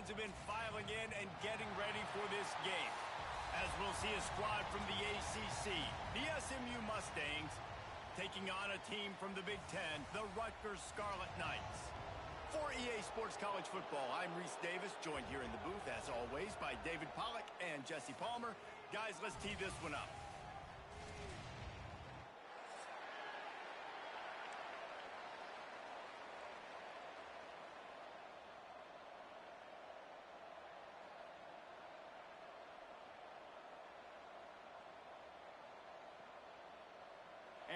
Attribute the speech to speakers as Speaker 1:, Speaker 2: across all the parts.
Speaker 1: fans have been filing in and getting ready for this game, as we'll see a squad from the ACC, the SMU Mustangs, taking on a team from the Big Ten, the Rutgers Scarlet Knights. For EA Sports College Football, I'm Reese Davis, joined here in the booth, as always, by David Pollack and Jesse Palmer. Guys, let's tee this one up.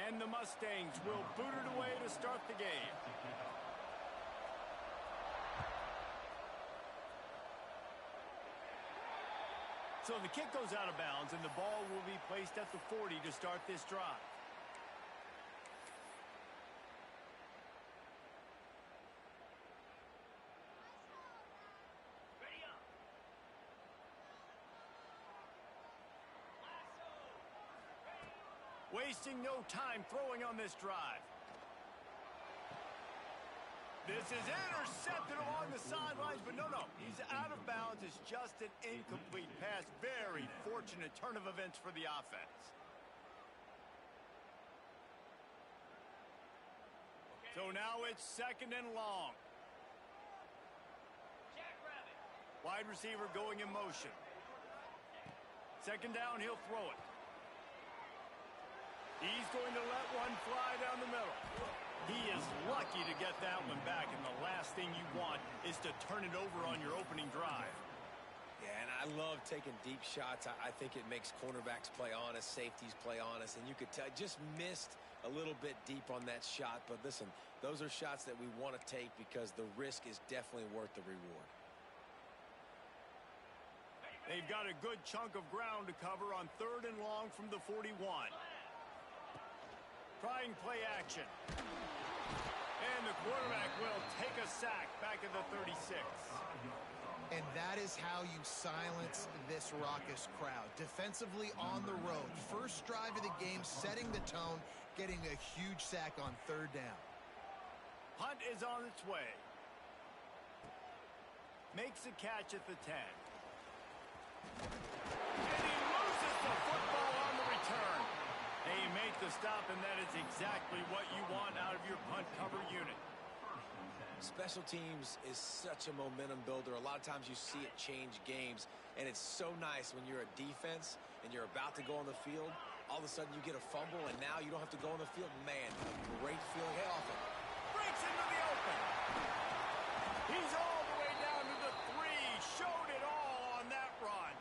Speaker 1: And the Mustangs will boot it away to start the game. So the kick goes out of bounds, and the ball will be placed at the 40 to start this drive. Wasting no time throwing on this drive. This is intercepted along the sidelines, but no, he's out of bounds. It's just an incomplete pass. Very fortunate turn of events for the offense. So now it's 2nd and long. Wide receiver going in motion. 2nd down, he'll throw it. He's going to let one fly down the middle. He is lucky to get that one back, and the last thing you want is to turn it over on your opening drive.
Speaker 2: Yeah, and I love taking deep shots. I think it makes cornerbacks play honest, safeties play honest, and you could tell just missed a little bit deep on that shot. But listen, those are shots that we want to take because the risk is definitely worth the reward.
Speaker 1: They've got a good chunk of ground to cover on 3rd and long from the 41. Trying play action. And the quarterback will take a sack back at the 36.
Speaker 3: And that is how you silence this raucous crowd. Defensively on the road. First drive of the game, setting the tone, getting a huge sack on 3rd down.
Speaker 1: Punt is on its way. Makes a catch at the 10. And he loses the football on the return. They make the stop, and that is exactly what you want out of your punt cover unit.
Speaker 2: Special teams is such a momentum builder. A lot of times you see it change games, and it's so nice when you're a defense and you're about to go on the field. All of a sudden you get a fumble, and now you don't have to go on the field. Man, a great feeling. Hey, off it.
Speaker 1: Breaks into the open. He's all the way down to the 3. Showed it all on that run.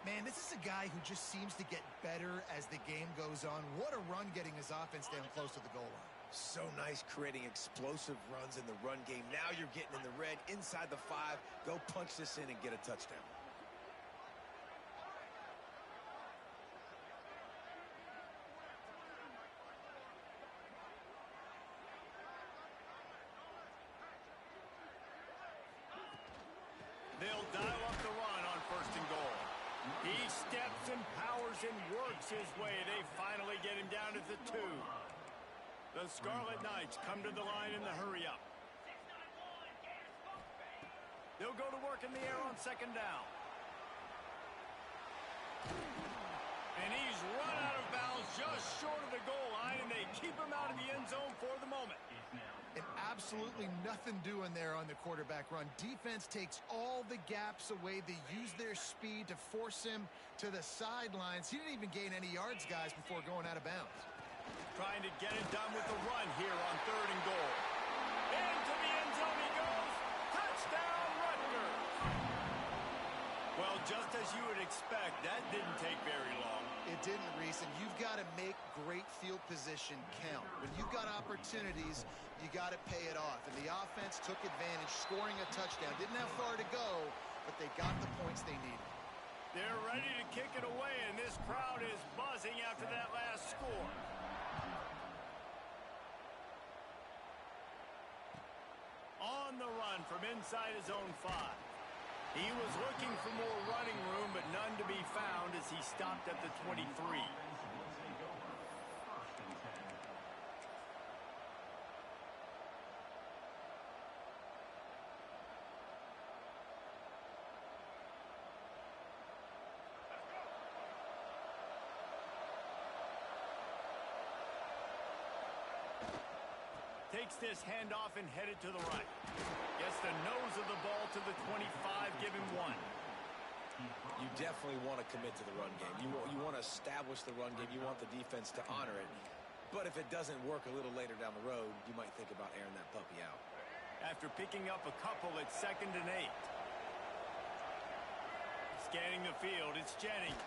Speaker 3: Man, this is a guy who just seems to get better as the game goes on. What a run getting his offense down close to the goal line.
Speaker 2: So nice creating explosive runs in the run game. Now you're getting in the red, inside the 5. Go punch this in and get a touchdown.
Speaker 1: They'll dial up the run on 1st and goal. He steps and powers and works his way. They finally get him down to the 2. The Scarlet Knights come to the line in the hurry-up. They'll go to work in the air on 2nd down. And he's run out of bounds just short of the goal line, and they keep him out of the end zone for the moment.
Speaker 3: And absolutely nothing doing there on the quarterback run. Defense takes all the gaps away. They use their speed to force him to the sidelines. He didn't even gain any yards, guys, before going out of bounds.
Speaker 1: Trying to get it done with the run here on 3rd and goal. Into the end zone he goes. Touchdown, Rutgers. Well, just as you would expect, that didn't take very long.
Speaker 3: It didn't, Reese, and you've got to make great field position count. When you've got opportunities, you got to pay it off. And the offense took advantage, scoring a touchdown. Didn't have far to go, but they got the points they needed.
Speaker 1: They're ready to kick it away, and this crowd is buzzing after that last score. On the run from inside his own 5. He was looking for more running room, but none to be found as he stopped at the 23. Takes this handoff and headed to the right. Gets the nose of the ball to the 25, give him 1.
Speaker 2: You definitely want to commit to the run game. You want to establish the run game. You want the defense to honor it. But if it doesn't work a little later down the road, you might think about airing that puppy out.
Speaker 1: After picking up a couple, it's 2nd and 8. Scanning the field, it's Jennings.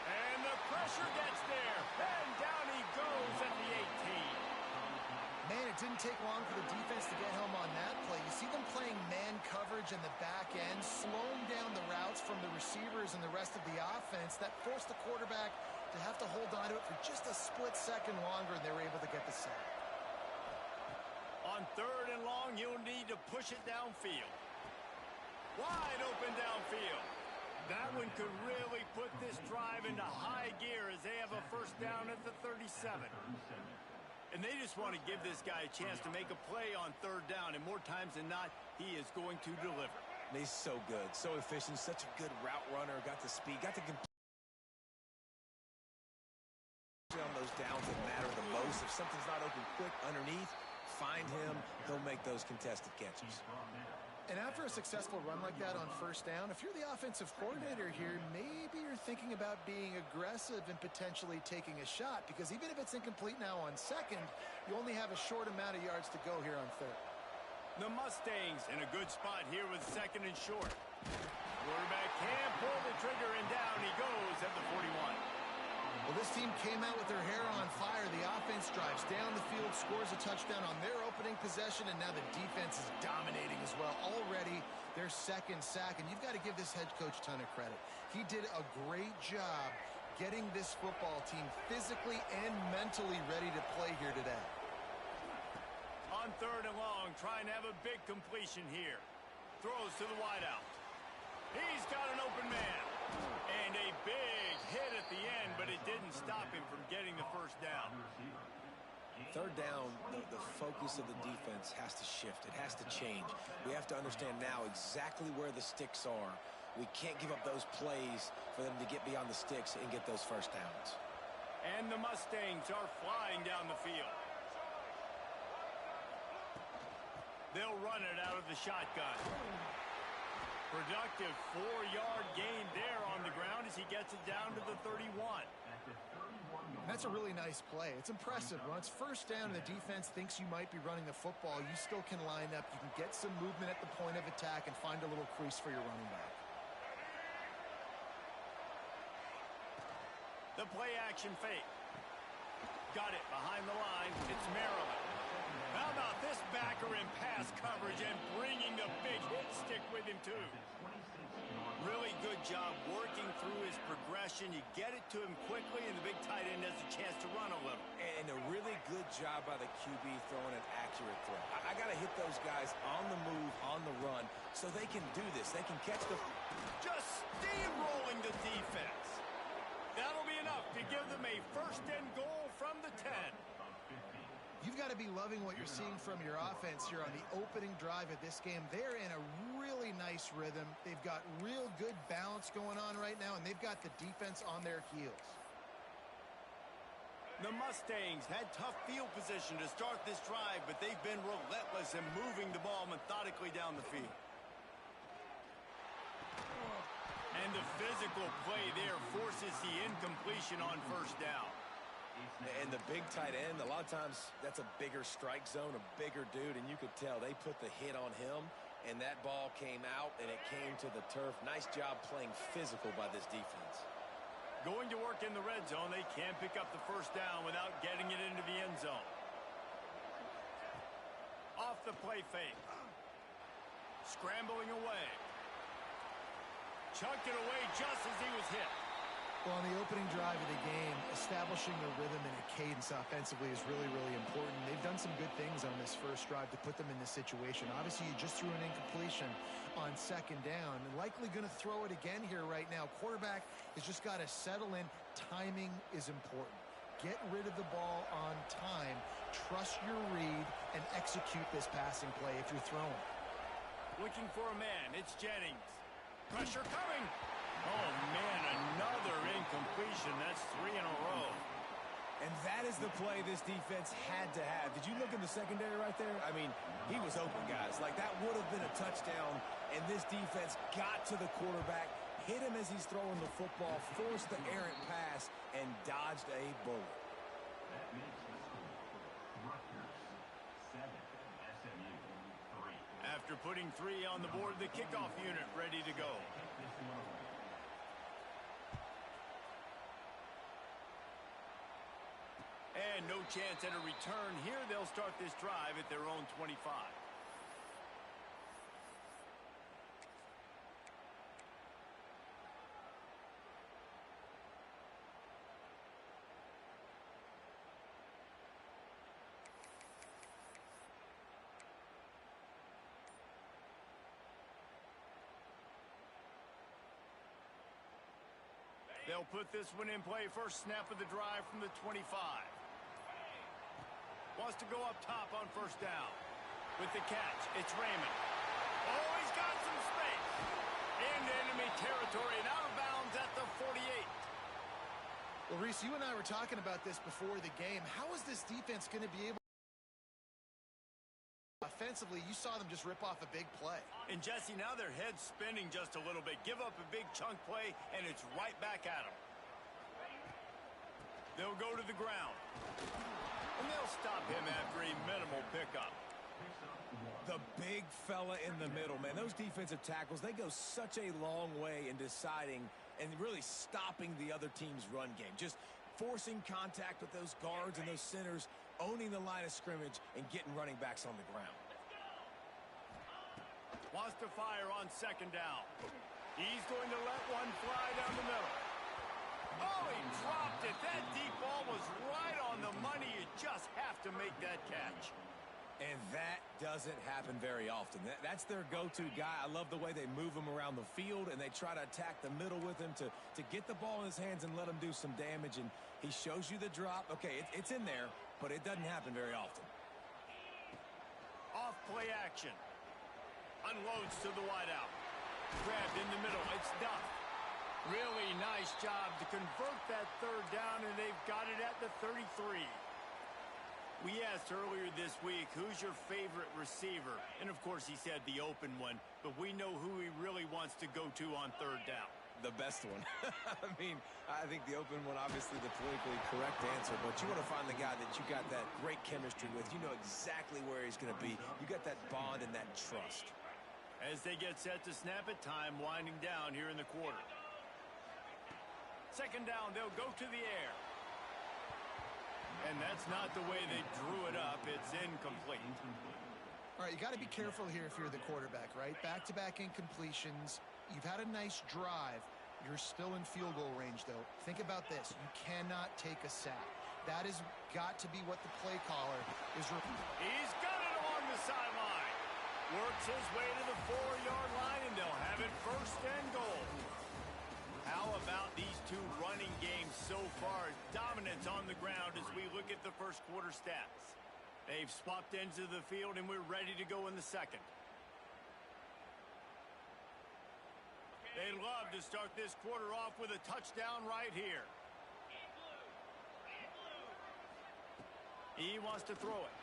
Speaker 1: And the pressure gets there. And down he goes at the 18.
Speaker 3: Man, it didn't take long for the defense to get home on that play. You see them playing man coverage in the back end, slowing down the routes from the receivers and the rest of the offense. That forced the quarterback to have to hold on to it for just a split second longer, and they were able to get the sack.
Speaker 1: On 3rd and long, you'll need to push it downfield. Wide open downfield. That one could really put this drive into high gear as they have a 1st down at the 37. And they just want to give this guy a chance to make a play on 3rd down, and more times than not, he is going to deliver.
Speaker 2: And he's so good, so efficient, such a good route runner, got the speed, got the on those downs that matter the most. If something's not open quick underneath, find him, he'll make those contested catches.
Speaker 3: And after a successful run like that on 1st down, if you're the offensive coordinator here, maybe you're thinking about being aggressive and potentially taking a shot, because even if it's incomplete now on 2nd, you only have a short amount of yards to go here on 3rd.
Speaker 1: The Mustangs in a good spot here with 2nd and short. Quarterback can't pull the trigger, and down he goes at the 41.
Speaker 3: Well, this team came out with their hair on fire. The offense drives down the field, scores a touchdown on their opening possession, and now the defense is dominating as well. Already their 2nd sack, and you've got to give this head coach a ton of credit. He did a great job getting this football team physically and mentally ready to play here today.
Speaker 1: On 3rd and long, trying to have a big completion here. Throws to the wideout. He's got an open man. And a big hit at the end, but it didn't stop him from getting the 1st down.
Speaker 2: 3rd down, the focus of the defense has to shift. It has to change. We have to understand now exactly where the sticks are. We can't give up those plays for them to get beyond the sticks and get those 1st downs.
Speaker 1: And the Mustangs are flying down the field. They'll run it out of the shotgun. Productive 4-yard gain there on the ground as he gets it down to the 31.
Speaker 3: That's a really nice play. It's impressive. When it's 1st down and the defense thinks you might be running the football, you still can line up. You can get some movement at the point of attack and find a little crease for your running back.
Speaker 1: The play action fake. Got it behind the line. It's Maryland. How about this backer in pass coverage and bringing the big hit stick with him, too? Really good job working through his progression. You get it to him quickly, and the big tight end has a chance to run a little.
Speaker 2: And a really good job by the QB throwing an accurate throw. I got to hit those guys on the move, on the run, so they can do this. They can catch the...
Speaker 1: Just steamrolling the defense. That'll be enough to give them a 1st and goal from the 10.
Speaker 3: You've got to be loving what you're seeing from your offense here on the opening drive of this game. They're in a really nice rhythm. They've got real good balance going on right now, and they've got the defense on their heels.
Speaker 1: The Mustangs had tough field position to start this drive, but they've been relentless in moving the ball methodically down the field. And the physical play there forces the incompletion on 1st down.
Speaker 2: And the big tight end, a lot of times that's a bigger strike zone, a bigger dude, and you could tell they put the hit on him, and that ball came out, and it came to the turf. Nice job playing physical by this defense.
Speaker 1: Going to work in the red zone, they can't pick up the 1st down without getting it into the end zone. Off the play fake. Scrambling away. Chucked it away just as he was hit.
Speaker 3: Well, on the opening drive of the game, establishing a rhythm and a cadence offensively is really, really important. They've done some good things on this 1st drive to put them in this situation. Obviously, you just threw an incompletion on 2nd down, and likely going to throw it again here right now. Quarterback has just got to settle in. Timing is important. Get rid of the ball on time. Trust your read and execute this passing play if you're throwing.
Speaker 1: Looking for a man. It's Jennings. Pressure coming. Oh, man, another incompletion. That's 3 in a row.
Speaker 2: And that is the play this defense had to have. Did you look in the secondary right there? I mean, he was open, guys. Like, that would have been a touchdown, and this defense got to the quarterback, hit him as he's throwing the football, forced the errant pass, and dodged a bullet.
Speaker 4: That makes the score Rutgers 7, SMU 3.
Speaker 1: After putting 3 on the board, the kickoff unit ready to go.
Speaker 4: This one away.
Speaker 1: And no chance at a return here. They'll start this drive at their own 25. They'll put this one in play. First snap of the drive from the 25. Wants to go up top on first down. With the catch, it's Raymond. Oh, he's got some space. Into enemy territory and out of bounds at the 48.
Speaker 3: Well, Reese, you and I were talking about this before the game. How is this defense going to be able offensively? You saw them just rip off a big play.
Speaker 1: And Jesse, now their head's spinning just a little bit. Give up a big chunk play, and it's right back at them. They'll go to the ground. And they'll stop him after a minimal pickup.
Speaker 2: The big fella in the middle, man. Those defensive tackles, they go such a long way in deciding and really stopping the other team's run game. Just forcing contact with those guards and those centers, owning the line of scrimmage, and getting running backs on the ground.
Speaker 1: Wants to fire on second down. He's going to let one fly down the middle. Oh, he dropped it. That deep ball was right on the money. You just have to make that catch.
Speaker 2: And that doesn't happen very often. That's their go-to guy. I love the way they move him around the field, and they try to attack the middle with him to get the ball in his hands and let him do some damage. And he shows you the drop. Okay, it's in there, but it doesn't happen very often.
Speaker 1: Off play action. Unloads to the wideout. Grabbed in the middle. It's Duff. Really nice job to convert that third down, and they've got it at the 33. We asked earlier this week, who's your favorite receiver? And, of course, he said the open one, but we know who he really wants to go to on third down.
Speaker 2: The best one. I mean, I think the open one, obviously the politically correct answer, but you want to find the guy that you got that great chemistry with. You know exactly where he's going to be. You got that bond and that trust.
Speaker 1: As they get set to snap it, time winding down here in the quarter. Second down, they'll go to the air. And that's not the way they drew it up. It's incomplete.
Speaker 3: All right, you got to be careful here if you're the quarterback, right? Back-to-back incompletions. You've had a nice drive. You're still in field goal range, though. Think about this. You cannot take a sack. That has got to be what the play caller is.
Speaker 1: He's got it along the sideline. Works his way to the 4-yard line, and they'll have it first and goal. How about these two running games so far? Dominance on the ground as we look at the first quarter stats. They've swapped ends of the field, and we're ready to go in the second. They'd love to start this quarter off with a touchdown right here. He wants to throw it.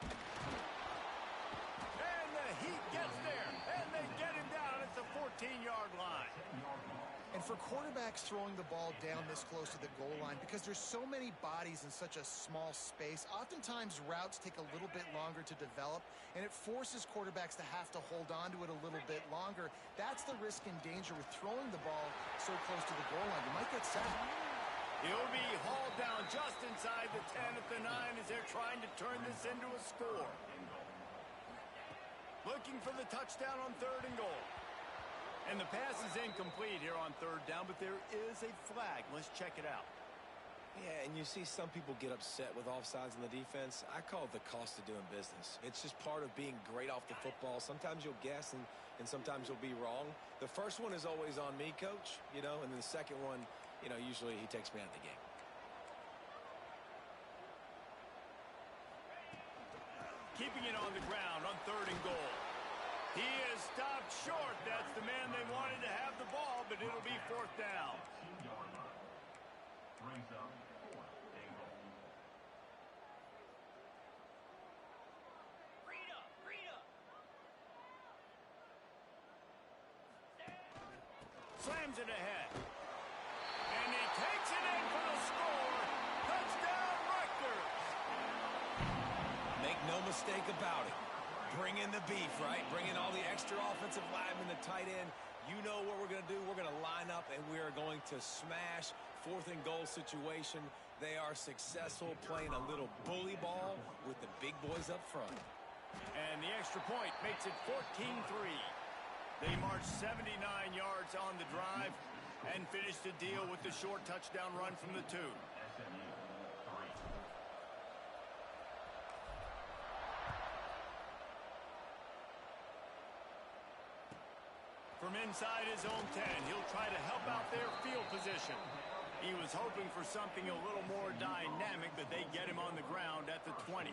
Speaker 1: And the Heat gets there, and they get him down at the 14-yard line.
Speaker 3: And for quarterbacks throwing the ball down this close to the goal line, because there's so many bodies in such a small space, oftentimes routes take a little bit longer to develop, and it forces quarterbacks to have to hold on to it a little bit longer. That's the risk and danger with throwing the ball so close to the goal line. You might get sacked.
Speaker 1: He'll be hauled down just inside the 10 at the 9 as they're trying to turn this into a score. Looking for the touchdown on third and goal. And the pass is incomplete here on third down, but there is a flag. Let's check it out.
Speaker 2: Yeah, and you see some people get upset with offsides in the defense. I call it the cost of doing business. It's just part of being great off the football. Sometimes you'll guess and sometimes you'll be wrong. The first one is always on me, coach, and then the second one, usually he takes me out of the game.
Speaker 1: Keeping it on the ground on third and goal. He is stopped short. That's the man they wanted to have the ball, but it'll be fourth down. slams it ahead. And he takes it in for the score. Touchdown, Rutgers.
Speaker 2: Make no mistake about it. Bring in the beef, right? Bring in all the extra offensive linemen, the tight end. You know what we're going to do. We're going to line up, and we are going to smash 4th and goal situation. They are successful playing a little bully ball with the big boys up front.
Speaker 1: And the extra point makes it 14-3. They march 79 yards on the drive and finish the deal with the short touchdown run from the 2.
Speaker 4: SMU 3.
Speaker 1: From inside his own 10, he'll try to help out their field position. He was hoping for something a little more dynamic, but they get him on the ground at the 20.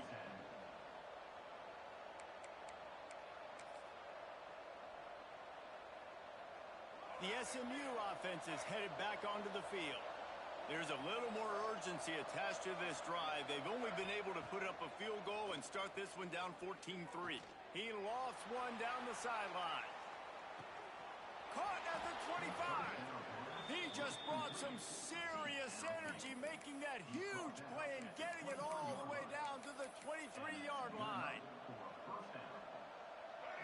Speaker 1: The SMU offense is headed back onto the field. There's a little more urgency attached to this drive. They've only been able to put up a field goal and start this one down 14-3. He lofts one down the sideline. Caught at the 25. He just brought some serious energy, making that huge play and getting it all the way down to the 23-yard line.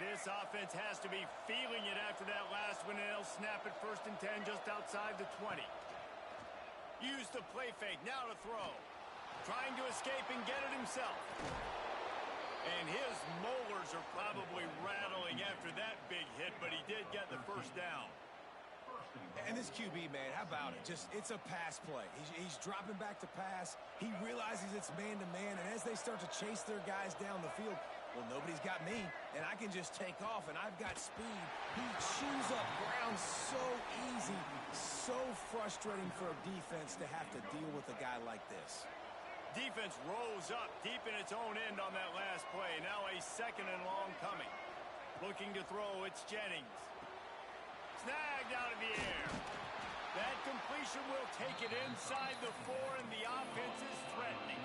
Speaker 1: This offense has to be feeling it after that last one, and they'll snap it 1st and 10 just outside the 20. Use the play fake, now to throw. Trying to escape and get it himself. And his molars are probably rattling after that big hit, but he did get the 1st down.
Speaker 2: And this QB, man, how about it? It's a pass play. He's dropping back to pass. He realizes it's man-to-man, and as they start to chase their guys down the field, well, nobody's got me, and I can just take off, and I've got speed. He chews up ground so easy, so frustrating for a defense to have to deal with a guy like this.
Speaker 1: Defense rolls up deep in its own end on that last play. Now a 2nd and long coming. Looking to throw, it's Jennings. Snagged out of the air. That completion will take it inside the 4, and the offense is threatening.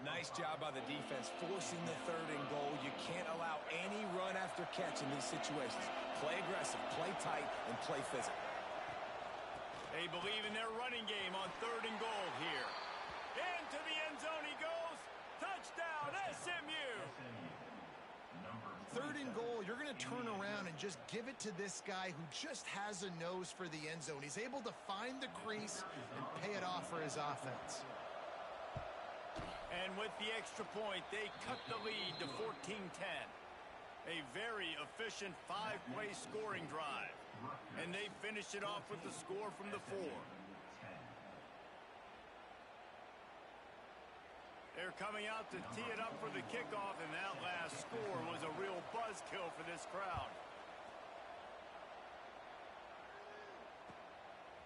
Speaker 2: Nice job by the defense forcing the 3rd and goal. You can't allow any run after catch in these situations. Play aggressive, play tight, and play physical.
Speaker 1: They believe in their running game on 3rd and goal here. Into the end zone he goes. Touchdown, SMU.
Speaker 3: 3rd and goal, you're going to turn around and just give it to this guy who just has a nose for the end zone. He's able to find the crease and pay it off for his offense.
Speaker 1: And with the extra point, they cut the lead to 14-10. A very efficient 5-play scoring drive. And they finished it off with the score from the 4. They're coming out to tee it up for the kickoff, and that last score was a real buzzkill for this crowd.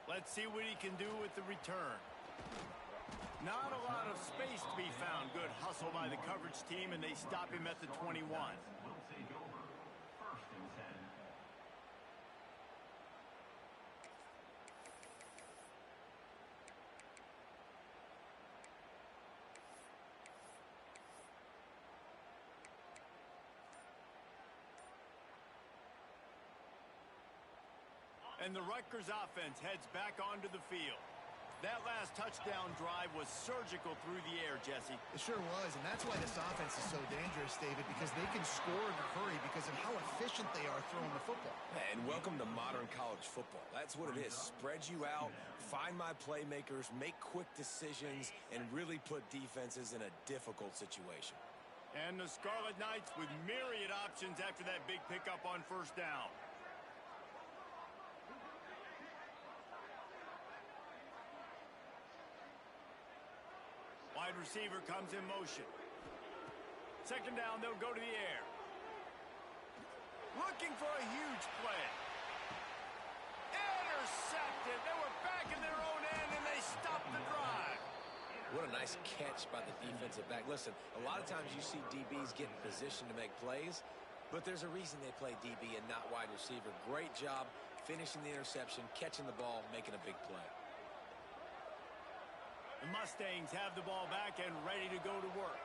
Speaker 1: Let's see what he can do with the return. Not a lot of space to be found. Good hustle by the coverage team, and they stop him at the 21.
Speaker 4: Will take over 1st and 10.
Speaker 1: And the Rutgers offense heads back onto the field. That last touchdown drive was surgical through the air, Jesse.
Speaker 3: It sure was, and that's why this offense is so dangerous, David, because they can score in a hurry because of how efficient they are throwing the football.
Speaker 2: And welcome to modern college football. That's what it is. Spread you out, find my playmakers, make quick decisions, and really put defenses in a difficult situation.
Speaker 1: And the Scarlet Knights with myriad options after that big pickup on 1st down. Wide receiver comes in motion. 2nd down, they'll go to the air. Looking for a huge play. Intercepted. They were back in their own end, and they stopped the drive.
Speaker 2: What a nice catch by the defensive back. Listen, a lot of times you see DBs get in position to make plays, but there's a reason they play DB and not wide receiver. Great job finishing the interception, catching the ball, making a big play.
Speaker 1: The Mustangs have the ball back and ready to go to work.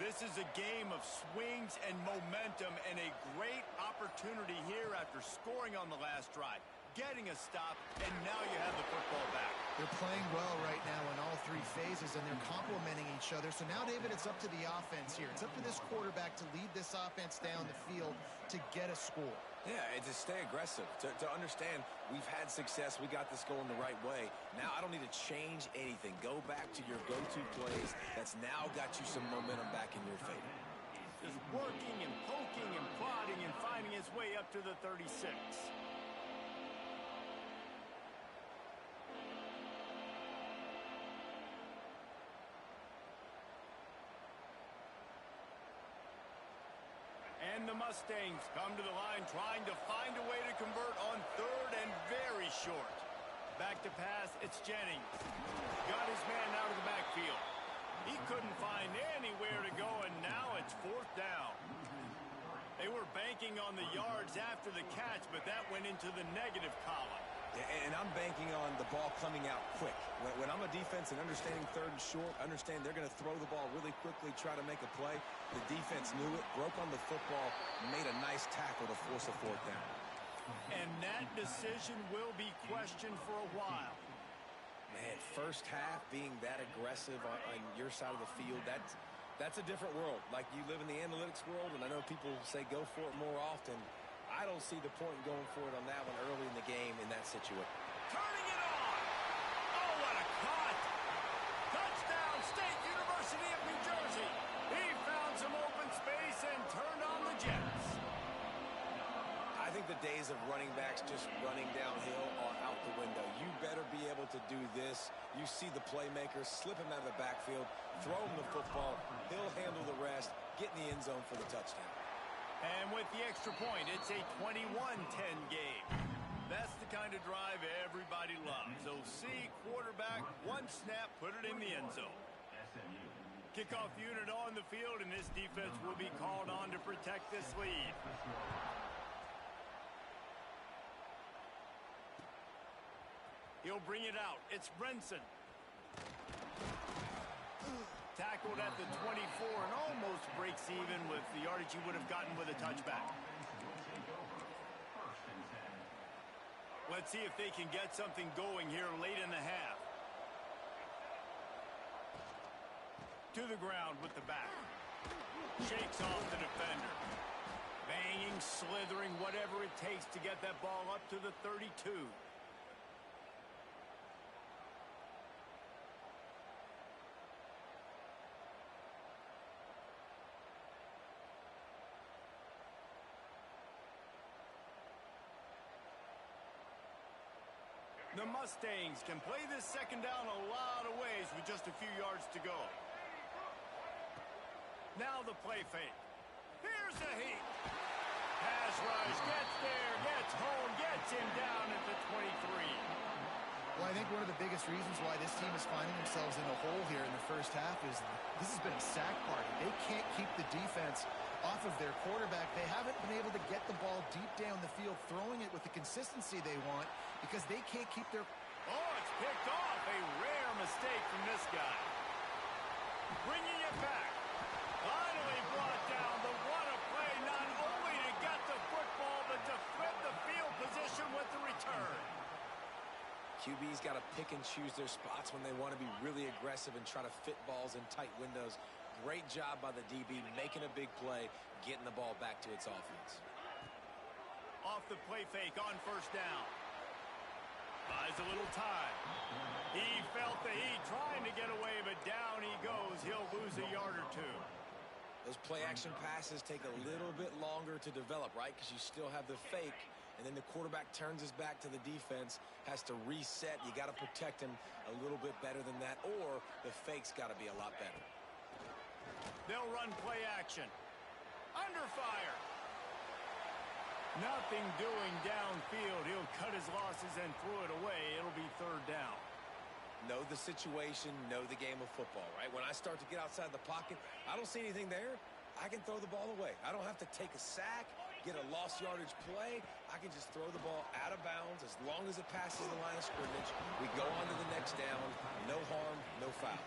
Speaker 1: This is a game of swings and momentum, and a great opportunity here after scoring on the last drive. getting a stop, and now you have the football back.
Speaker 3: They're playing well right now in all three phases, and they're complementing each other. So now, David, it's up to the offense here. It's up to this quarterback to lead this offense down the field to get a score.
Speaker 2: Yeah, and to stay aggressive, to understand we've had success, we got this going the right way. Now I don't need to change anything. Go back to your go-to plays. That's now got you some momentum back in your favor.
Speaker 1: Just working and poking and prodding and finding his way up to the 36. And the Mustangs come to the line trying to find a way to convert on third and very short. Back to pass, it's Jennings. Got his man out of the backfield. He couldn't find anywhere to go, and now it's fourth down. They were banking on the yards after the catch, but that went into the negative column.
Speaker 2: Yeah, and I'm banking on the ball coming out quick. When I'm a defense and understanding third and short, understand they're going to throw the ball really quickly, try to make a play. The defense knew it, broke on the football, made a nice tackle to force a fourth down.
Speaker 1: And that decision will be questioned for a while.
Speaker 2: Man, first half being that aggressive on your side of the field, that's a different world. Like, you live in the analytics world, and I know people say go for it more often. I don't see the point in going for it on that one early in the game in that situation.
Speaker 1: Turning it on! Oh, what a cut! Touchdown, State University of New Jersey! He found some open space and turned on the Jets.
Speaker 2: I think the days of running backs just running downhill are out the window. You better be able to do this. You see the playmaker, slip him out of the backfield, throw him the football, he'll handle the rest, get in the end zone for the touchdown.
Speaker 1: And with the extra point, it's a 21-10 game. That's the kind of drive everybody loves. So see, quarterback, one snap, put it in the end zone. Kickoff unit on the field, and this defense will be called on to protect this lead. He'll bring it out. It's Brinson. Tackled at the 24 and almost breaks even with the yardage he would have gotten with a touchback. Let's see if they can get something going here late in the half. To the ground with the back. Shakes off the defender. Banging, slithering, whatever it takes to get that ball up to the 32. The Mustangs can play this second down a lot of ways with just a few yards to go. Now the play fake. Here's the heat. Pass rush, gets there, gets home, gets him down at the 23.
Speaker 3: Well, I think one of the biggest reasons why this team is finding themselves in a hole here in the first half is this has been a sack party. They can't keep the defense off of their quarterback. They haven't been able to get the ball deep down the field, throwing it with the consistency they want because they can't keep their...
Speaker 1: Oh, it's picked off. A rare mistake from this guy. Bringing it back. Finally brought down. The what a play, not only to get the football, but to flip the field position with the return.
Speaker 2: QB's got to pick and choose their spots when they want to be really aggressive and try to fit balls in tight windows. Great job by the DB, making a big play, getting the ball back to its offense.
Speaker 1: Off the play fake on first down. Buys a little time. He felt the heat trying to get away, but down he goes. He'll lose a yard or two.
Speaker 2: Those play-action passes take a little bit longer to develop, right? Because you still have the fake, and then the quarterback turns his back to the defense, has to reset. You got to protect him a little bit better than that, or the fake's got to be a lot better.
Speaker 1: They'll run play action. Under fire. Nothing doing downfield. He'll cut his losses and throw it away. It'll be third down.
Speaker 2: Know the situation, know the game of football, right? When I start to get outside the pocket, I don't see anything there. I can throw the ball away. I don't have to take a sack, get a lost yardage play. I can just throw the ball out of bounds as long as it passes the line of scrimmage. We go on to the next down. No harm, no foul.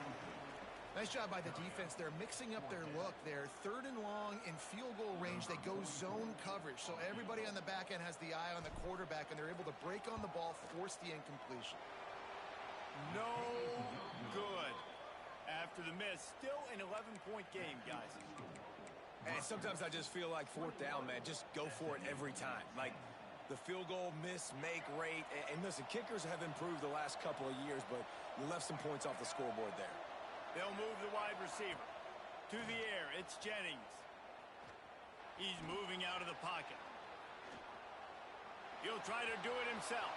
Speaker 3: Nice job by the defense. They're mixing up their look there. 3rd and long in field goal range. They go zone coverage. So everybody on the back end has the eye on the quarterback, and they're able to break on the ball, force the incompletion.
Speaker 1: No good. After the miss, still an 11-point game, guys.
Speaker 2: And sometimes I just feel like 4th down, man. Just go for it every time. Like the field goal miss-make rate. And listen, kickers have improved the last couple of years, but you left some points off the scoreboard there.
Speaker 1: They'll move the wide receiver. To the air, it's Jennings. He's moving out of the pocket. He'll try to do it himself.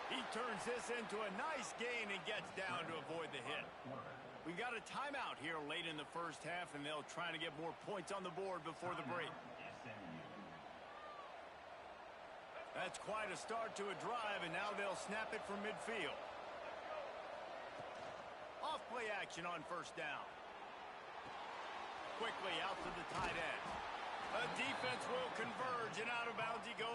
Speaker 1: He turns this into a nice gain and gets down to avoid the hit. We got a timeout here late in the first half, and they'll try to get more points on the board before the break. That's quite a start to a drive, and now they'll snap it from midfield. Off play action on 1st down. Quickly out to the tight end. The defense will converge, and out of bounds he goes.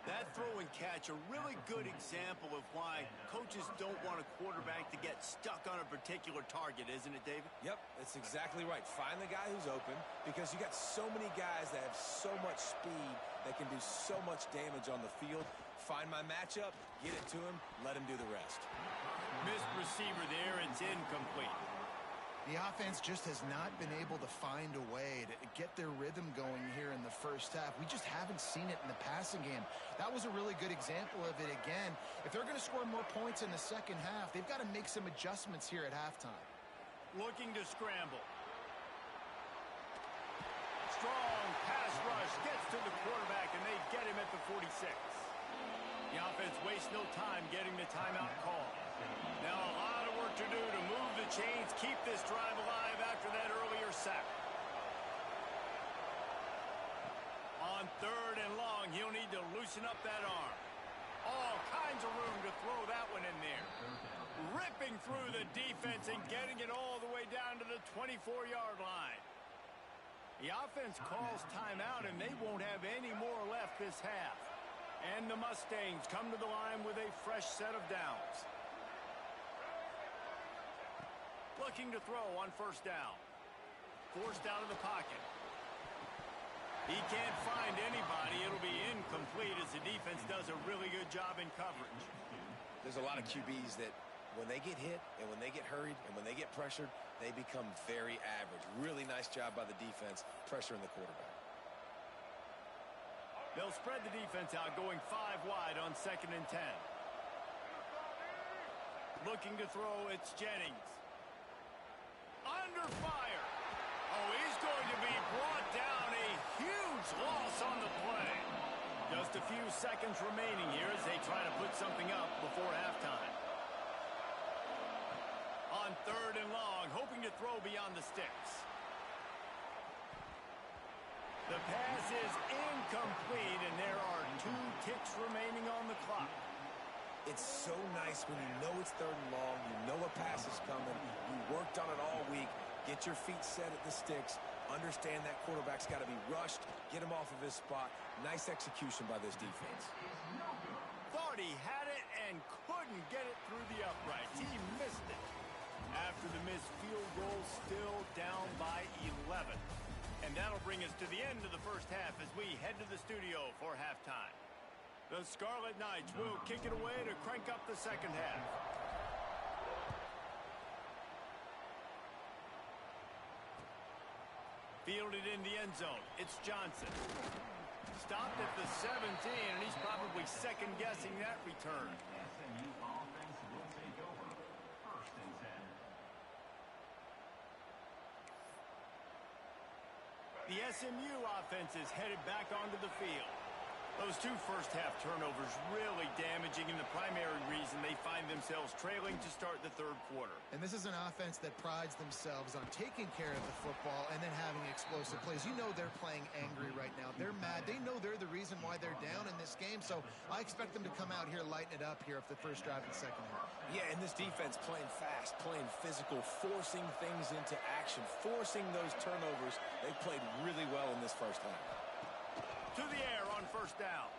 Speaker 1: That throw and catch, a really good example of why coaches don't want a quarterback to get stuck on a particular target, isn't it, David?
Speaker 2: Yep, that's exactly right. Find the guy who's open, because you got so many guys that have so much speed that can do so much damage on the field. Find my matchup, get it to him, let him do the rest.
Speaker 1: Missed receiver there, it's incomplete.
Speaker 3: The offense just has not been able to find a way to get their rhythm going here in the first half. We just haven't seen it in the passing game. That was a really good example of it again. If they're going to score more points in the second half, they've got to make some adjustments here at halftime.
Speaker 1: Looking to scramble. Strong pass rush gets to the quarterback, and they get him at the 46. The offense wastes no time getting the timeout call. Now a lot of work to do to move the chains, keep this drive alive after that earlier sack. On 3rd and long, he'll need to loosen up that arm. All kinds of room to throw that one in there. Ripping through the defense and getting it all the way down to the 24-yard line. The offense calls timeout, and they won't have any more left this half. And the Mustangs come to the line with a fresh set of downs. Looking to throw on 1st down. Forced out of the pocket. He can't find anybody. It'll be incomplete as the defense does a really good job in coverage.
Speaker 2: There's a lot of QBs that when they get hit and when they get hurried and when they get pressured, they become very average. Really nice job by the defense pressuring the quarterback.
Speaker 1: They'll spread the defense out, going 5 wide on 2nd and 10. Looking to throw, it's Jennings. Under fire. Oh, he's going to be brought down. A huge loss on the play. Just a few seconds remaining here as they try to put something up before halftime. On 3rd and long, hoping to throw beyond the sticks. The pass is incomplete, and there are 2 ticks remaining on the clock.
Speaker 2: It's so nice when you know it's 3rd and long, you know a pass is coming, you worked on it all week, get your feet set at the sticks, understand that quarterback's got to be rushed, get him off of his spot. Nice execution by this defense.
Speaker 1: Thought he had it and couldn't get it through the uprights. He missed it. After the missed field goal, still down by 11. And that'll bring us to the end of the first half as we head to the studio for halftime. The Scarlet Knights will kick it away to crank up the second half. Fielded in the end zone. It's Johnson. Stopped at the 17, and he's probably second-guessing that return.
Speaker 4: SMU offense will take over. 1st and 10.
Speaker 1: The SMU offense is headed back onto the field. Those 2 first-half turnovers really damaging, and the primary reason they find themselves trailing to start the 3rd quarter.
Speaker 3: And this is an offense that prides themselves on taking care of the football and then having explosive plays. You know they're playing angry right now. They're mad. They know they're the reason why they're down in this game, so I expect them to come out here, lighten it up here for the first drive of the second half.
Speaker 2: Yeah, and this defense playing fast, playing physical, forcing things into action, forcing those turnovers. They played really well in this first half.
Speaker 1: To the air on 1st down.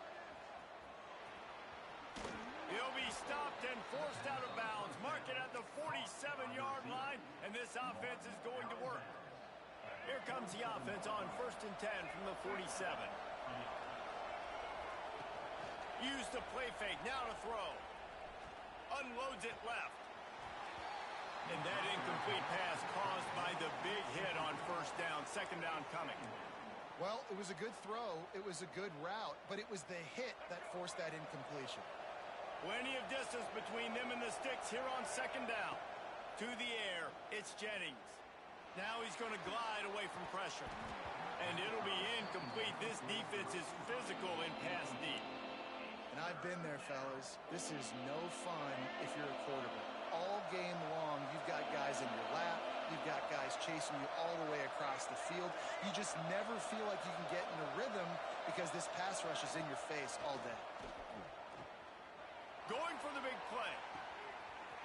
Speaker 1: He'll be stopped and forced out of bounds. mark it at the 47-yard line, and this offense is going to work. Here comes the offense on 1st and 10 from the 47. Use the play fake, now to throw. Unloads it left. And that incomplete pass caused by the big hit on 1st down, 2nd down coming.
Speaker 3: Well, it was a good throw, it was a good route, but it was the hit that forced that incompletion.
Speaker 1: Plenty of distance between them and the sticks here on 2nd down. To the air, it's Jennings. Now he's going to glide away from pressure. And it'll be incomplete. This defense is physical in pass deep.
Speaker 3: And I've been there, fellas. This is no fun if you're a quarterback. All game long, you've got guys in your lap. You've got guys chasing you all the way across the field. You just never feel like you can get in a rhythm because this pass rush is in your face all day.
Speaker 1: Going for the big play.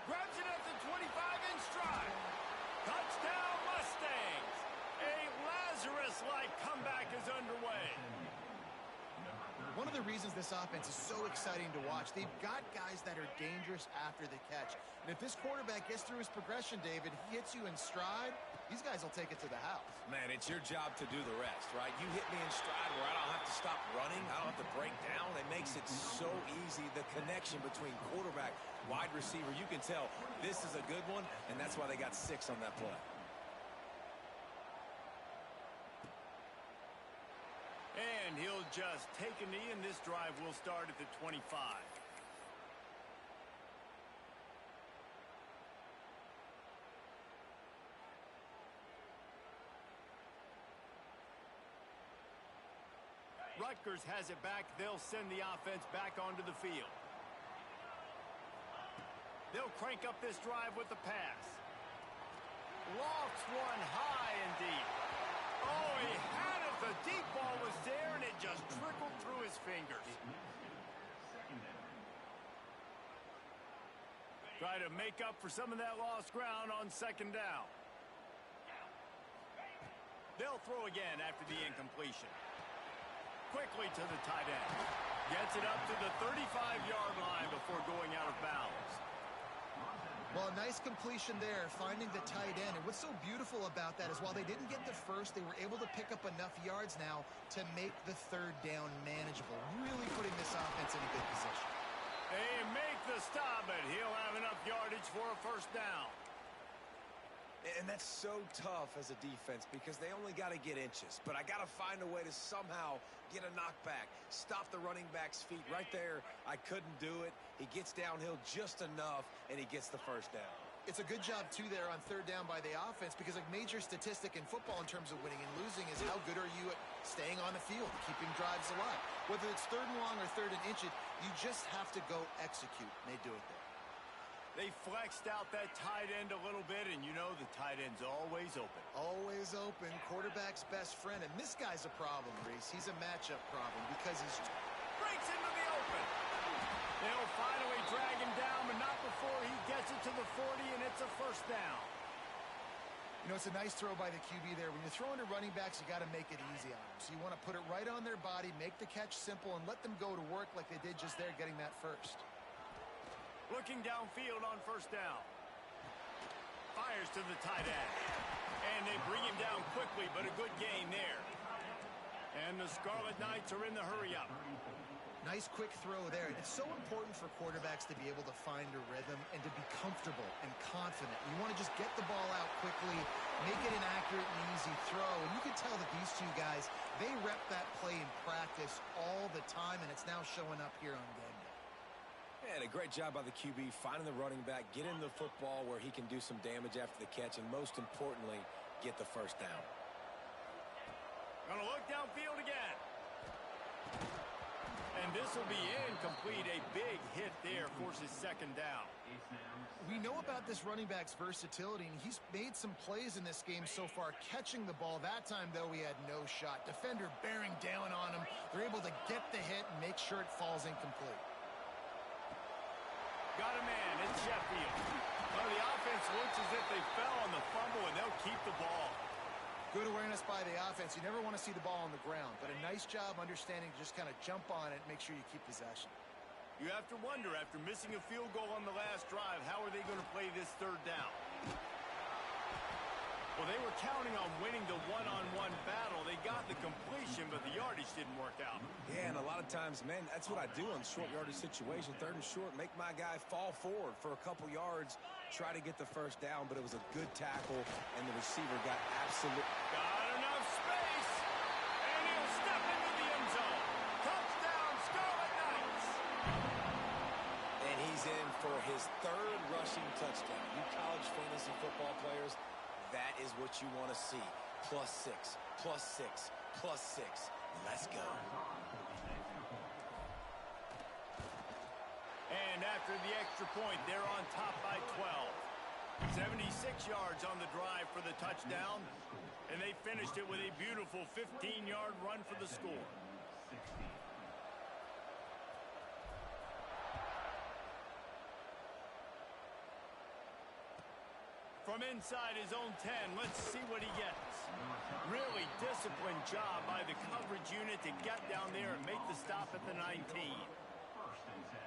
Speaker 1: Grabs it at the 25 in stride. Touchdown Mustangs. A Lazarus-like comeback is underway.
Speaker 3: One of the reasons this offense is so exciting to watch, they've got guys that are dangerous after the catch. And if this quarterback gets through his progression, David, he hits you in stride, these guys will take it to the house.
Speaker 2: Man, it's your job to do the rest, right? You hit me in stride where I don't have to stop running. I don't have to break down. It makes it so easy. The connection between quarterback, wide receiver, you can tell this is a good one, and that's why they got 6 on that play.
Speaker 1: And he'll just take a knee, and this drive will start at the 25. Rutgers has it back. They'll send the offense back onto the field. They'll crank up this drive with the pass. Lofts one high and deep. Oh, he had it. The deep ball was there, and it just trickled through his fingers. Try to make up for some of that lost ground on 2nd down. They'll throw again after the incompletion. Quickly to the tight end. Gets it up to the 35-yard line before going out of bounds.
Speaker 3: Well, a nice completion there, finding the tight end. And what's so beautiful about that is while they didn't get the first, they were able to pick up enough yards now to make the 3rd down manageable, really putting this offense in a good position.
Speaker 1: They make the stop, but he'll have enough yardage for a 1st down.
Speaker 2: And that's so tough as a defense because they only got to get inches. But I got to find a way to somehow get a knockback, stop the running back's feet right there. I couldn't do it. He gets downhill just enough, and he gets the 1st down.
Speaker 3: It's a good job, too, there on 3rd down by the offense because a major statistic in football in terms of winning and losing is how good are you at staying on the field, keeping drives alive. Whether it's 3rd and long or 3rd and inches, you just have to go execute, and they do it there.
Speaker 1: They flexed out that tight end a little bit, and you know the tight end's always open.
Speaker 3: Always open, quarterback's best friend. And this guy's a problem, Reese. He's a matchup problem because he's...
Speaker 1: Breaks into the open. They'll finally drag him down, but not before he gets it to the 40, and it's a 1st down.
Speaker 3: You know, it's a nice throw by the QB there. When you're throwing to running backs, you got to make it easy on them. So you want to put it right on their body, make the catch simple, and let them go to work like they did just there, getting that first.
Speaker 1: Looking downfield on 1st down. Fires to the tight end. And they bring him down quickly, but a good gain there. And the Scarlet Knights are in the hurry-up.
Speaker 3: Nice quick throw there. It's so important for quarterbacks to be able to find a rhythm and to be comfortable and confident. You want to just get the ball out quickly, make it an accurate and easy throw. And you can tell that these two guys, they rep that play in practice all the time, and it's now showing up here on game day.
Speaker 2: And a great job by the QB finding the running back, getting the football where he can do some damage after the catch, and most importantly, get the 1st down.
Speaker 1: Gonna look downfield again. And this will be incomplete. A big hit there forces 2nd down.
Speaker 3: We know about this running back's versatility, and he's made some plays in this game so far, catching the ball. That time, though, he had no shot. Defender bearing down on him. They're able to get the hit and make sure it falls incomplete.
Speaker 1: Got a man. It's Sheffield. Well, the offense looks as if they fell on the fumble, and they'll keep the ball.
Speaker 3: Good awareness by the offense. You never want to see the ball on the ground, but a nice job understanding to just kind of jump on it and make sure you keep possession.
Speaker 1: You have to wonder, after missing a field goal on the last drive, how are they going to play this third down? Well, they were counting on winning the one-on-one battle. They got the completion, but the yardage didn't work out.
Speaker 2: Yeah, and a lot of times, man, that's what I do on short yardage situation. Third and short, make my guy fall forward for a couple yards, try to get the first down, but it was a good tackle, and the receiver got absolute.
Speaker 1: Got enough space, and he'll step into the end zone. Touchdown, Scarlet Knights.
Speaker 2: And he's in for his third rushing touchdown. You college fantasy football players, that is what you want to see. +6, +6, +6. Let's go.
Speaker 1: And after the extra point, they're on top by 12. 76 yards on the drive for the touchdown. And they finished it with a beautiful 15-yard run for the score. From inside his own 10, let's see what he gets. Really disciplined job by the coverage unit to get down there and make the stop at the 19.
Speaker 4: First and 10.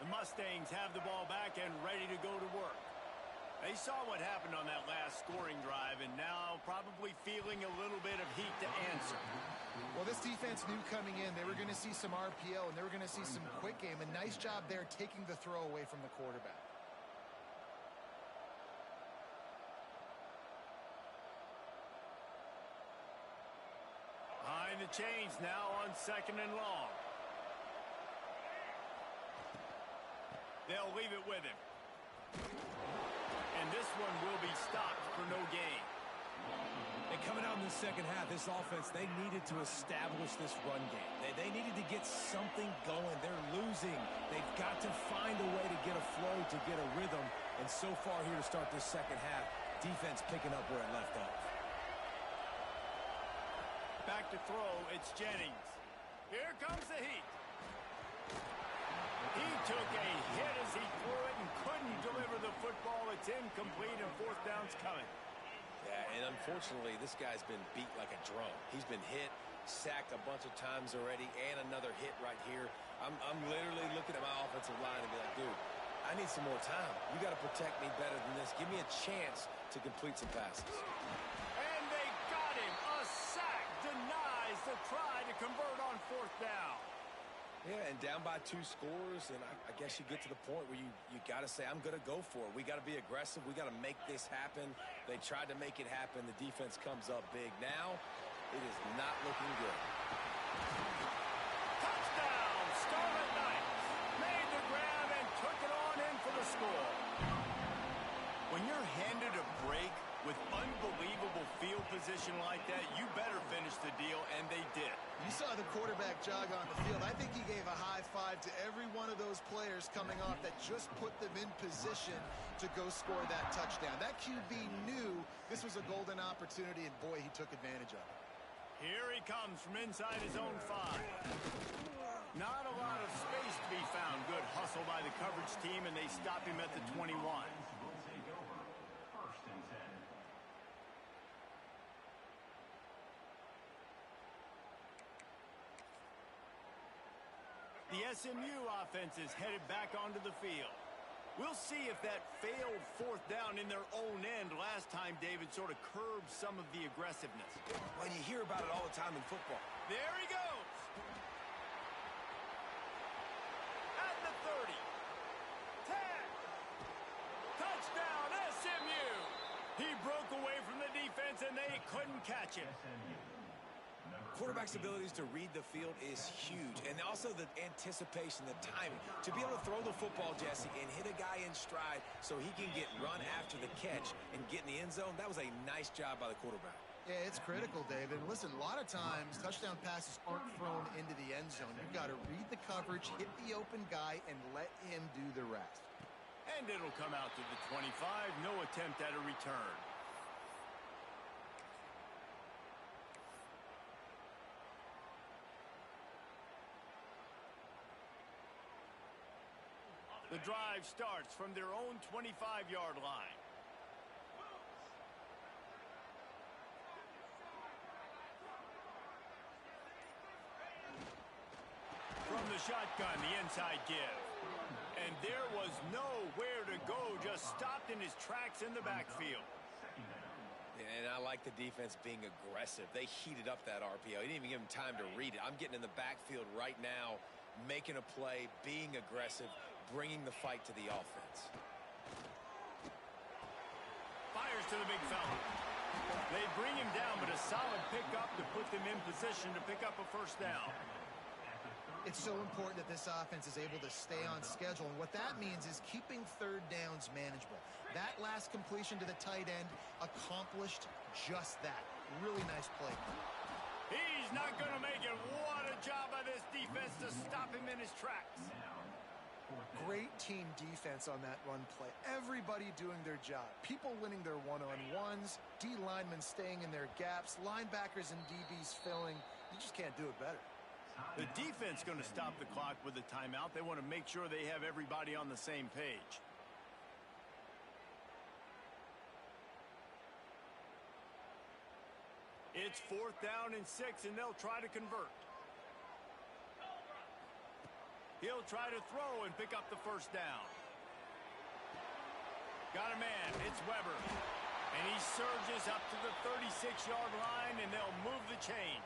Speaker 1: The Mustangs have the ball back and ready to go to work. They saw what happened on that last scoring drive and now probably feeling a little bit of heat to answer.
Speaker 3: Well, this defense knew coming in they were going to see some RPO and they were going to see some quick game. A nice job there taking the throw away from the quarterback.
Speaker 1: Behind the chains now on 2nd and long. They'll leave it with him. And this one will be stopped for no gain.
Speaker 2: And coming out in the second half, this offense, they needed to establish this run game. They needed to get something going. They're losing. They've got to find a way to get a flow, to get a rhythm. And so far here to start this second half, defense picking up where it left off.
Speaker 1: Back to throw, it's Jennings. Here comes the heat. He took a hit as he threw it and couldn't deliver the football. It's incomplete and 4th down's coming.
Speaker 2: Yeah, and unfortunately, this guy's been beat like a drum. He's been hit, sacked a bunch of times already, and another hit right here. I'm literally looking at my offensive line and be like, dude, I need some more time. You got to protect me better than this. Give me a chance to complete some passes.
Speaker 1: And they got him. A sack denies the try to convert on 4th down.
Speaker 2: Yeah, and down by 2 scores, and I guess you get to the point where you got to say, I'm going to go for it. We got to be aggressive. We got to make this happen. They tried to make it happen. The defense comes up big. Now, it is not looking good.
Speaker 1: Touchdown, Scarlet Knights. Made the grab and took it on in for the score. When you're handed a break with unbelievable field position like that, you better finish the deal, and they did.
Speaker 3: You saw the quarterback jog on the field. I think he gave a high five to every one of those players coming off that just put them in position to go score that touchdown. That QB knew this was a golden opportunity, and boy, he took advantage of it.
Speaker 1: Here he comes from inside his own 5. Not a lot of space to be found. Good hustle by the coverage team, and they stop him at the 21.
Speaker 4: Will take over. First and 10.
Speaker 1: The SMU offense is headed back onto the field. We'll see if that failed 4th down in their own end last time, David, sort of curbed some of the aggressiveness.
Speaker 2: Well, you hear about it all the time in football.
Speaker 1: There he goes. At the 30. 10. Touchdown, SMU. He broke away from the defense, and they couldn't catch him.
Speaker 2: Quarterback's abilities to read the field is huge, and also the anticipation, the timing. To be able to throw the football, Jesse, and hit a guy in stride so he can get run after the catch and get in the end zone, that was a nice job by the quarterback.
Speaker 3: Yeah, it's critical, David. Listen, a lot of times touchdown passes aren't thrown into the end zone. You've got to read the coverage, hit the open guy, and let him do the rest.
Speaker 1: And it'll come out to the 25. No attempt at a return. The drive starts from their own 25-yard line. From the shotgun, the inside give. And there was nowhere to go, just stopped in his tracks in the backfield.
Speaker 2: And I like the defense being aggressive. They heated up that RPO. He didn't even give him time to read it. I'm getting in the backfield right now, making a play, being aggressive, bringing the fight to the offense.
Speaker 1: Fires to the big fella. They bring him down, but a solid pickup to put them in position to pick up a first down.
Speaker 3: It's so important that this offense is able to stay on schedule, and what that means is keeping third downs manageable. That last completion to the tight end accomplished just that. Really nice play.
Speaker 1: He's not going to make it. What a job by this defense to stop him in his tracks.
Speaker 5: Great team defense on that run play. Everybody doing their job. People winning their one-on-ones, D linemen staying in their gaps, linebackers and DBs filling. You just can't do it better.
Speaker 1: The defense going to stop the clock with a timeout. They want to make sure they have everybody on the same page. It's 4th down and 6, and they'll try to convert. He'll try to throw and pick up the first down. Got a man. It's Weber. And he surges up to the 36-yard line, and they'll move the chains.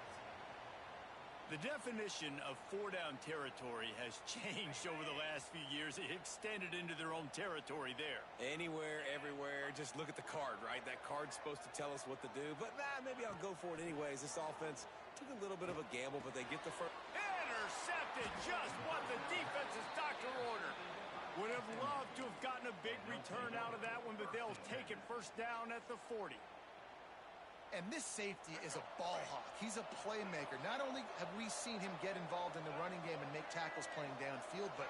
Speaker 1: The definition of 4-down territory has changed over the last few years. It extended into their own territory there.
Speaker 2: Anywhere, everywhere, just look at the card, right? That card's supposed to tell us what to do, but maybe I'll go for it anyways. This offense took a little bit of a gamble, but they get the first.
Speaker 1: Intercepted, just what the defense's doctor ordered. Would have loved to have gotten a big return out of that one, but they'll take it first down at the 40.
Speaker 5: And this safety is a ball hawk. He's a playmaker. Not only have we seen him get involved in the running game and make tackles playing downfield, but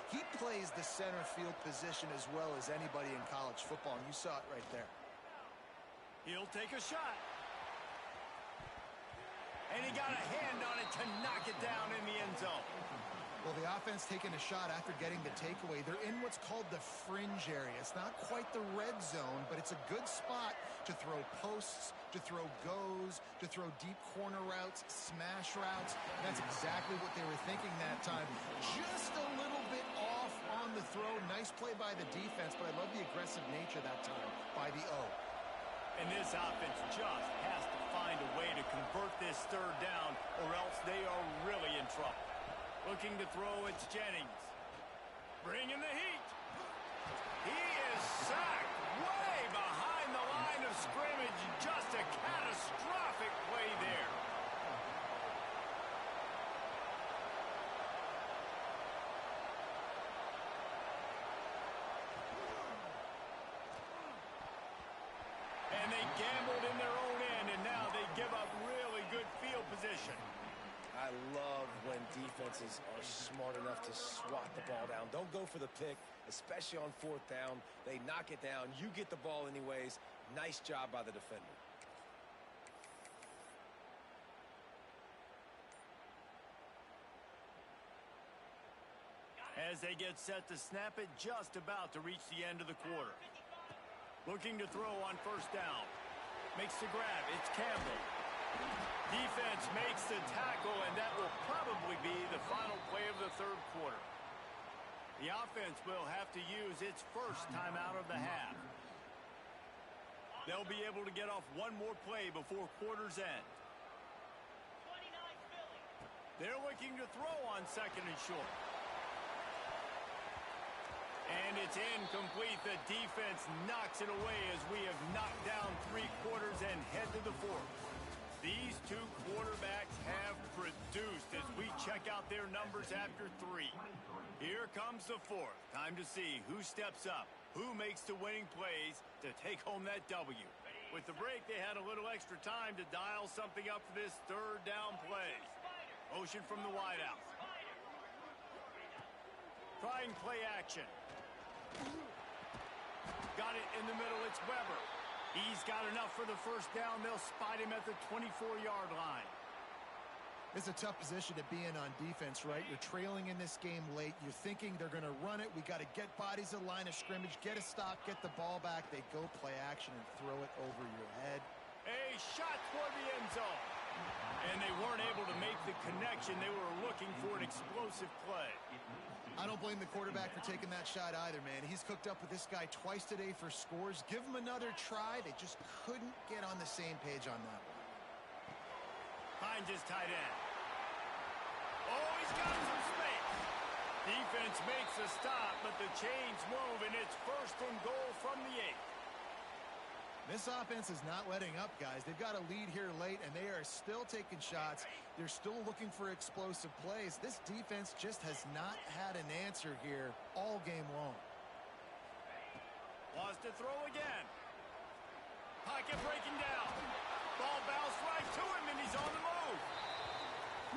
Speaker 5: he plays the center field position as well as anybody in college football, and you saw it right there.
Speaker 1: He'll take a shot. And he got a hand on it to knock it down in the end zone.
Speaker 3: Well, the offense taking a shot after getting the takeaway. They're in what's called the fringe area. It's not quite the red zone, but it's a good spot to throw posts, to throw goes, to throw deep corner routes, smash routes. And that's exactly what they were thinking that time. Just a little bit off on the throw. Nice play by the defense, but I love the aggressive nature that time by the O.
Speaker 1: And this offense just has to find a way to convert this third down, or else they are really in trouble. Looking to throw, it's Jennings. Bringing the heat. He is sacked way behind the line of scrimmage. Just a catastrophic play there. And they gambled in their own end, and now they give up really good field position.
Speaker 2: I love when defenses are smart enough to swat the ball down. Don't go for the pick, especially on 4th down. They knock it down. You get the ball anyways. Nice job by the defender.
Speaker 1: As they get set to snap it, just about to reach the end of the quarter. Looking to throw on first down. Makes the grab. It's Campbell. Defense makes the tackle, and that will probably be the final play of the third quarter. The offense will have to use its first timeout of the half. They'll be able to get off one more play before quarter's end. They're looking to throw on 2nd and short. And it's incomplete. The defense knocks it away as we have knocked down 3 quarters and head to the 4th. These two quarterbacks have produced as we check out their numbers after 3. Here comes the 4th. Time to see who steps up, who makes the winning plays to take home that W. With the break, they had a little extra time to dial something up for this third down play. Motion from the wideout. Trying play action. Got it in the middle. It's Weber. He's got enough for the first down. They'll spot him at the 24-yard line.
Speaker 5: It's a tough position to be in on defense, right? You're trailing in this game late. You're thinking they're going to run it. We got to get bodies in line of scrimmage, get a stop, get the ball back. They go play action and throw it over your head.
Speaker 1: A shot toward the end zone. And they weren't able to make the connection. They were looking for an explosive play.
Speaker 5: I don't blame the quarterback for taking that shot either, man. He's cooked up with this guy twice today for scores. Give him another try. They just couldn't get on the same page on that one.
Speaker 1: Finds his tight end. Oh, he's got some space. Defense makes a stop, but the chains move, and it's 1st and goal from the 8.
Speaker 5: This offense is not letting up, guys. They've got a lead here late, and they are still taking shots. They're still looking for explosive plays. This defense just has not had an answer here all game long.
Speaker 1: Wants to throw again. Pocket breaking down. Ball bounced right to him, and he's on the move.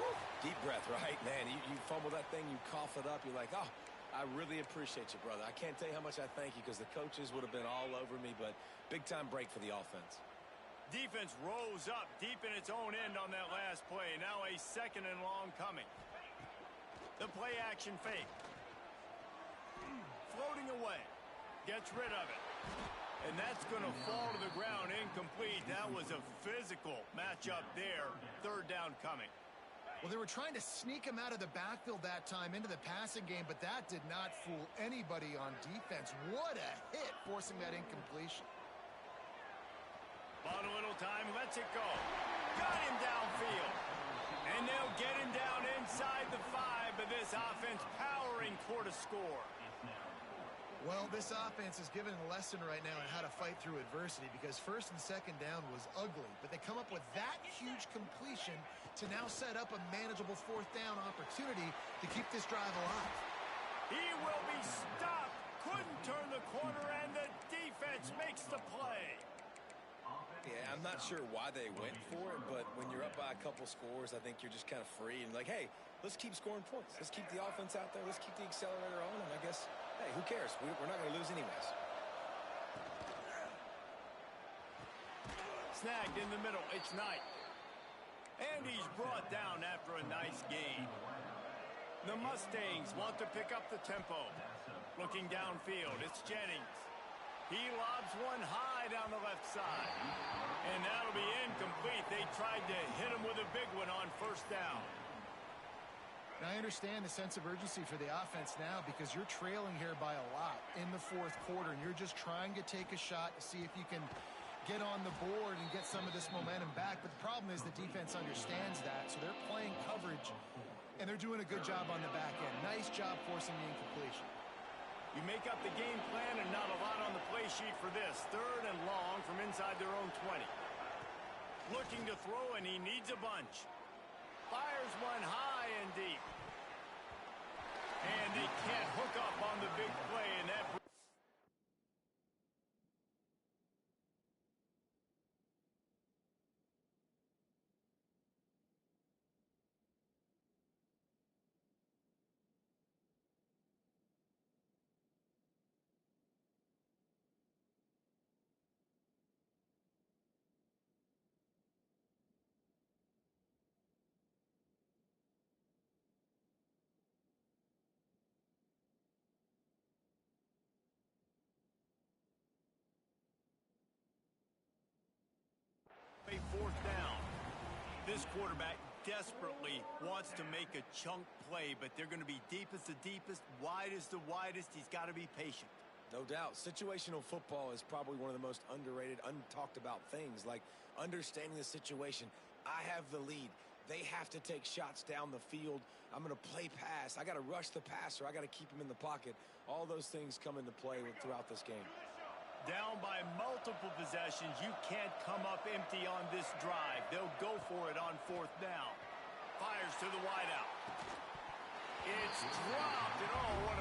Speaker 2: Woo. Deep breath, right? Man, you fumble that thing, you cough it up, you're like, oh, I really appreciate you, brother. I can't tell you how much I thank you because the coaches would have been all over me, but big-time break for the offense.
Speaker 1: Defense rose up deep in its own end on that last play. Now a 2nd and long coming. The play action fake. Floating away. Gets rid of it. And that's going to fall to the ground incomplete. That was a physical matchup there. 3rd down coming.
Speaker 5: Well, they were trying to sneak him out of the backfield that time into the passing game, but that did not fool anybody on defense. What a hit, forcing that incompletion.
Speaker 1: Bought a little time, lets it go. Got him downfield. And they'll get him down inside the 5, but this offense powering toward a score.
Speaker 5: Well, this offense is given a lesson right now on how to fight through adversity because 1st and 2nd down was ugly, but they come up with that huge completion to now set up a manageable 4th down opportunity to keep this drive alive.
Speaker 1: He will be stopped. Couldn't turn the corner, and the defense makes the play.
Speaker 2: Yeah, I'm not sure why they went for it, but when you're up by a couple scores, I think you're just kind of free and like, hey, let's keep scoring points. Let's keep the offense out there. Let's keep the accelerator on, and I guess, hey, who cares? We're not going to lose anyways.
Speaker 1: Snagged in the middle. It's Knight. And he's brought down after a nice gain. The Mustangs want to pick up the tempo. Looking downfield, it's Jennings. He lobs one high down the left side. And that'll be incomplete. They tried to hit him with a big one on 1st down.
Speaker 5: Now, I understand the sense of urgency for the offense now because you're trailing here by a lot in the 4th quarter, and you're just trying to take a shot to see if you can get on the board and get some of this momentum back. But the problem is the defense understands that, so they're playing coverage, and they're doing a good job on the back end. Nice job forcing the incompletion.
Speaker 1: You make up the game plan and not a lot on the play sheet for this. 3rd and long from inside their own 20. Looking to throw, and he needs a bunch. Fires one high and deep. And they can't hook up on the big play, and that... A 4th down. This quarterback desperately wants to make a chunk play, but they're going to be deepest the deepest, widest the widest. He's got to be patient.
Speaker 2: No doubt. Situational football is probably one of the most underrated, untalked about things, like understanding the situation. I have the lead. They have to take shots down the field. I'm going to play pass. I got to rush the passer. I got to keep him in the pocket. All those things come into play throughout this game.
Speaker 1: Down by multiple possessions. You can't come up empty on this drive. They'll go for it on 4th down. Fires to the wideout. It's dropped, and oh, what